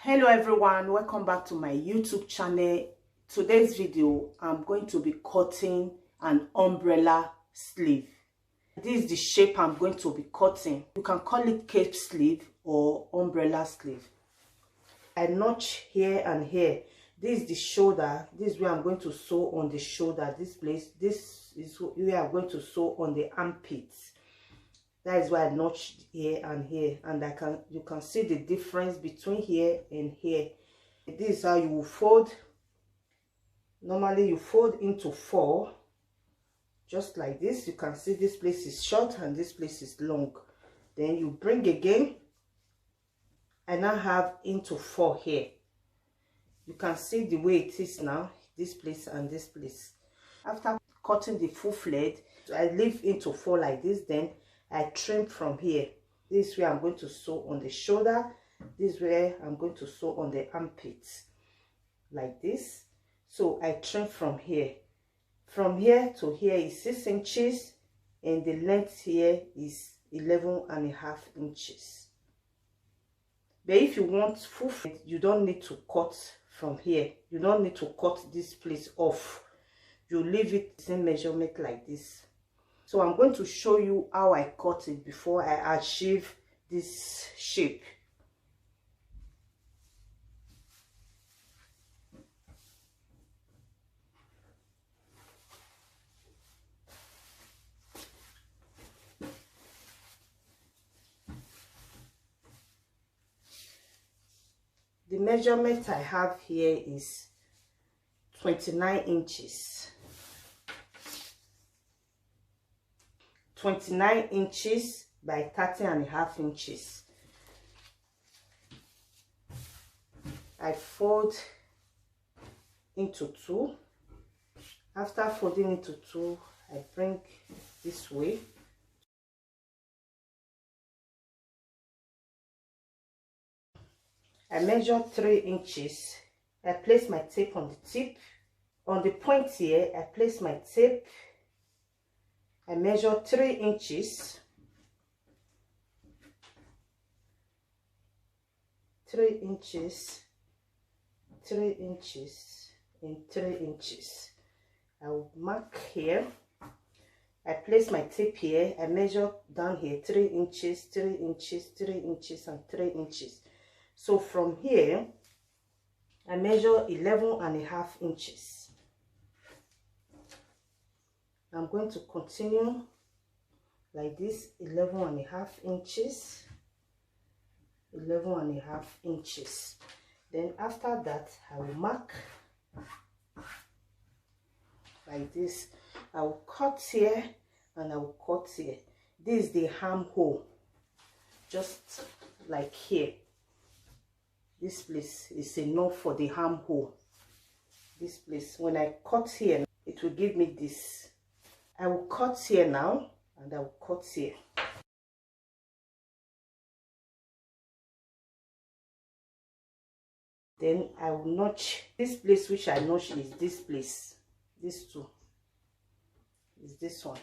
Hello everyone, welcome back to my YouTube channel. Today's video, I'm going to be cutting an umbrella sleeve. This is the shape I'm going to be cutting. You can call it cape sleeve or umbrella sleeve. I notch here and here. This is the shoulder. This is where I'm going to sew on the shoulder. This is where I'm going to sew on the armpits. That is why I notched here and here, and you can see the difference between here and here. This is how you will fold. Normally you fold into 4, just like this. You can see this place is short and this place is long. Then you bring again. I now have into 4 here. You can see the way it is now, this place and this place. After cutting the full flat, I leave into 4 like this. Then I trim from here. This is where I'm going to sew on the shoulder. This is where I'm going to sew on the armpits, like this. So I trim from here. From here to here is 6 inches, and the length here is 11.5 inches. But if you want full fit, you don't need to cut from here. You don't need to cut this place off. You leave it the same measurement like this. So I'm going to show you how I cut it before I achieve this shape. The measurement I have here is 29 inches. 29 inches by 30.5 inches. I fold into 2. After folding into 2, I bring this way. I measure 3 inches. I place my tape on the tip. On the point here, I place my tape. I measure 3 inches. 3 inches, 3 inches, and 3 inches. I will mark here. I place my tape here. I measure down here 3 inches, 3 inches, 3 inches, and 3 inches. So from here, I measure 11.5 inches. I'm going to continue like this, 11.5 inches, 11.5 inches. Then after that, I will mark like this. I will cut here and I will cut here. This is the armhole, just like here. This place is enough for the armhole. This place, when I cut here, it will give me this. I will cut here now, and I will cut here. Then I will notch this place, which I notch is this place. This two is this one.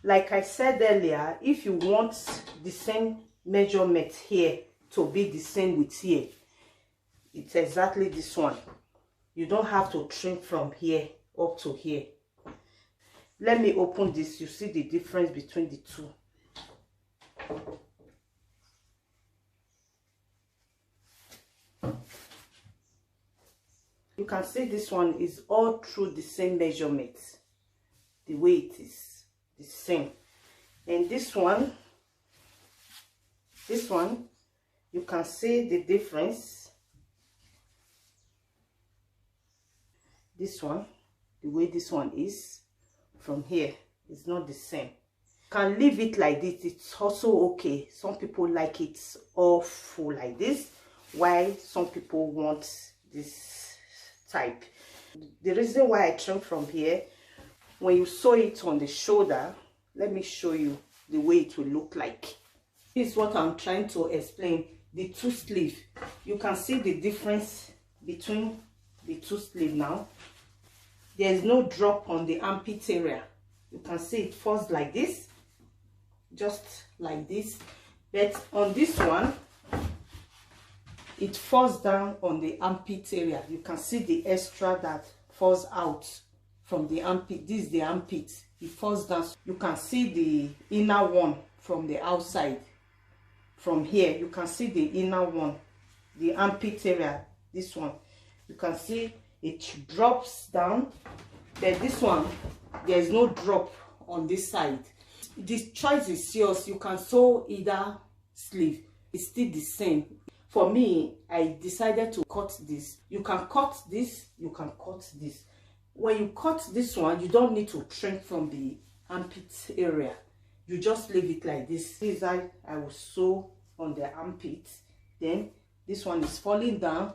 Like I said earlier, if you want the same measurement here to be the same with here, it's exactly this one. You don't have to trim from here up to here. Let me open this. You see the difference between the two. You can see this one is all through the same measurement. The way it is the same. And this one, you can see the difference. This one, the way this one is from here is not the same. You can leave it like this, it's also okay. Some people like it all full like this, while some people want this type. The reason why I trim from here, when you sew it on the shoulder, let me show you the way it will look like. This is what I'm trying to explain. The two sleeves, you can see the difference between the two sleeve now. There is no drop on the armpit area. You can see it falls like this, just like this. But on this one, it falls down on the armpit area. You can see the extra that falls out from the armpit. This is the armpit. It falls down. You can see the inner one from the outside. From here, you can see the inner one, the armpit area. This one, you can see it drops down. Then this one, there is no drop on this side. This choice is yours. You can sew either sleeve. It's still the same. For me, I decided to cut this. You can cut this, you can cut this. When you cut this one, you don't need to trim from the armpit area. You just leave it like this. This side, I will sew on the armpit. Then this one is falling down.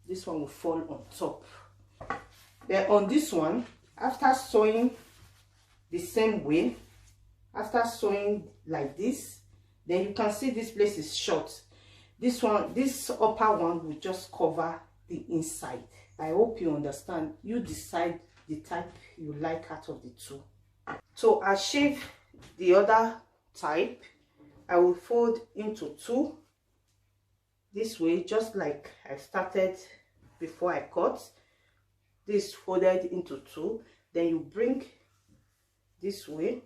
This one will fall on top. Then on this one, after sewing the same way, after sewing like this, then you can see this place is short. This one, this upper one will just cover the inside. I hope you understand. You decide the type you like out of the two. To achieve the other type, I will fold into two this way, just like I started before I cut. This folded into two. Then you bring this way.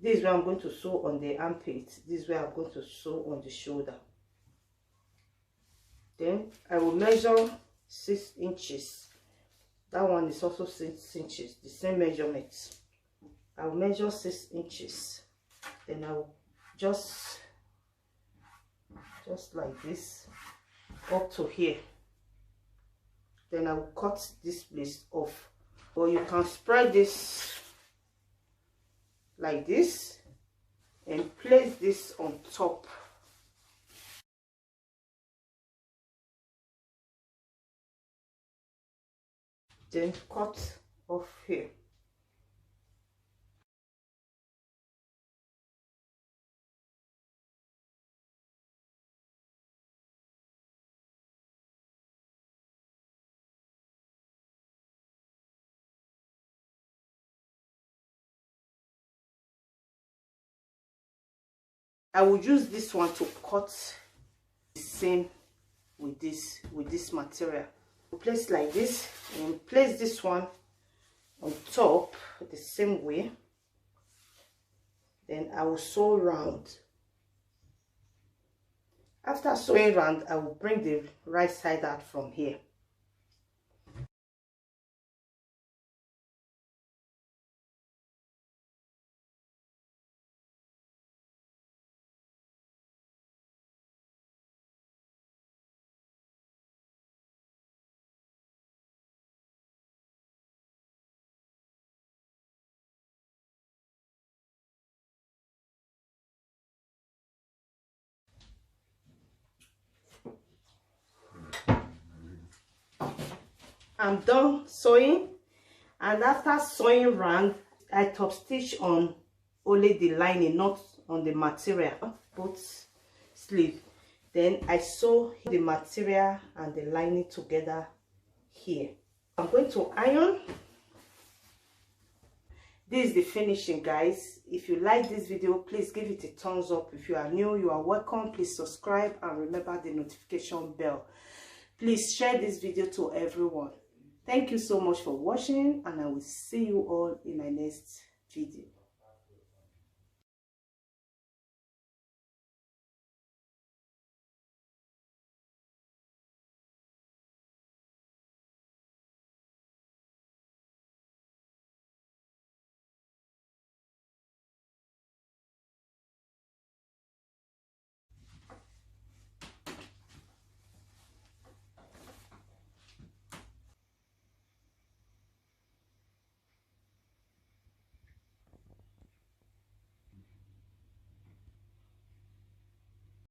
This is where I'm going to sew on the armpit. This is where I'm going to sew on the shoulder. Then I will measure 6 inches. That one is also 6 inches, the same measurement. I will measure 6 inches. Then I will just like this up to here. Then I will cut this place off. Or you can spread this like this and place this on top. Then cut off here. I will use this one to cut the same with this material. Place like this and place this one on top the same way. Then I will sew round. After sewing round, I will bring the right side out from here. I'm done sewing, and after sewing round, I top stitch on only the lining, not on the material, both sleeve. Then I sew the material and the lining together here. I'm going to iron. This is the finishing, guys. If you like this video, please give it a thumbs up. If you are new, you are welcome. Please subscribe and remember the notification bell. Please share this video to everyone. Thank you so much for watching, and I will see you all in my next video.